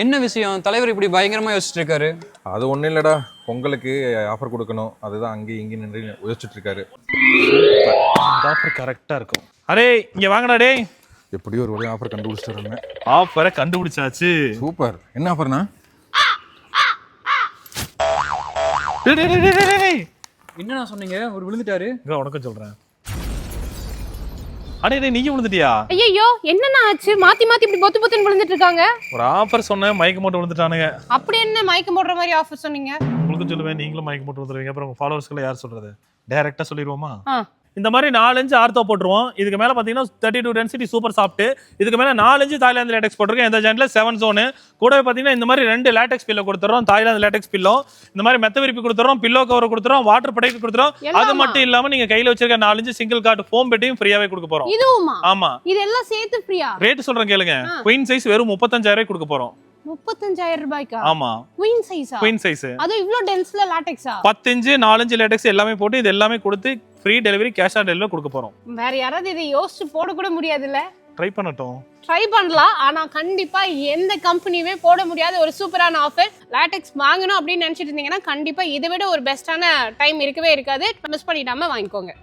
என்ன விஷயம் தலைவர் இப்படி பயங்கரமா யோசிச்சுட்டு இருக்காரு? அது ஒன்றும் இல்லைடா, பொங்கலுக்கு ஆஃபர் கொடுக்கணும், அதுதான் அங்கேயும் இங்கேயும் நின்று யோசிச்சுட்டு இருக்காரு. ஆஃபர் கரெக்டாக இருக்கும். அரே இங்கே வாங்கடா டே. எப்படியும் ஒரு வழியாக ஆஃபர் கண்டுபிடிச்சிட்டு. ஆஃபரை கண்டுபிடிச்சாச்சு. சூப்பர். என்ன ஆஃபர்னா? என்னண்ணா சொன்னீங்க? ஒரு விழுந்துட்டாரு. உனக்கும் சொல்கிறேன். அடே நீங்க விழுந்துட்டியா? ஐயோ என்னண்ணா ஆச்சு? மாத்தி மாத்தி இப்படி பொத்து பொத்துன்னு விழுந்துட்டு இருக்காங்க. ஒரு ஆஃபர் சொன்னேன், மயக்க போட்டு விழுந்துட்டானுங்க. அப்படி என்ன மயக்கம் போடுற மாதிரி ஆஃபர் சொன்னீங்க? உங்களுக்கும் சொல்லுவேன், நீங்களும் மயக்க போட்டு விழுந்துருவீங்க. அப்புறம் உங்க ஃபாலோவர்ஸ்க்குள்ள யார் சொல்றது? டைரக்டா சொல்லிடுவோமா? இந்த மாதிரி 4-5 ஆர்த்தோ போட்டுருவோம். இதுக்கு மேல பாத்தீங்கன்னா 32 டென்சிட்டி சூப்பர் சாஃப்ட். இதுக்கு மேல 4-5 தாய்லாந்து லேட்டெக்ஸ் போட்டிருக்கேன். இந்த ஜாயின்ட்ல 7 ஜோன் கூடவே பாத்தீங்கன்னா இந்த மாதிரி 2 லேட்டெக்ஸ் பில்லோ கொடுத்துறோம். தாய்லாந்து லேட்டெக்ஸ் பில்லோ, இந்த மாதிரி மெத்த விரிப்பு கொடுத்துறோம், பில்லோ கவர் கொடுத்துறோம், வாட்டர் ப்ரொடெக்ட் கொடுத்துறோம். அது மட்டும் இல்லாம நீங்க கையில வச்சிருக்க 4-5 சிங்கிள் கார்ட் ஃபோம் பெட்டையும் ஃப்ரீயாவே கொடுக்க போறோம். இதுவுமா? ஆமா, இதெல்லாம் சேர்த்து ஃப்ரீயா? ரேட் சொல்றேன் கேளுங்க. குயின் சைஸ் வெறும் 35,000 கொடுக்க போறோம். 35,000 ரூபாய்க்கா? ஆமா, குயின் சைஸா? Queen size. அது இவ்ளோ டென்ஸ்ல லாட்டெக்ஸா? 10 இன்ச் 4 இன்ச் லேட்டெக்ஸ் எல்லாமே போட்டு இது எல்லாமே கொடுத்து free delivery, cash on delivery கொடுக்க போறோம். வேற யாராவது இதை யோசிச்சு போட கூட முடியாதுல்ல? ட்ரை பண்ணட்டும். ட்ரை பண்ணலாம். ஆனா கண்டிப்பா எந்த கம்பெனியுமே போட முடியாத ஒரு சூப்பரான ஆஃபர். லாட்டெக்ஸ் வாங்கணும் அப்படின்னு நினைச்சிட்டு இருந்தீங்கன்னா கண்டிப்பா இதை விட ஒரு பெஸ்டான டைம் இருக்கவே இருக்காது. மிஸ் பண்ணிடாம வாங்கிக்கோங்க.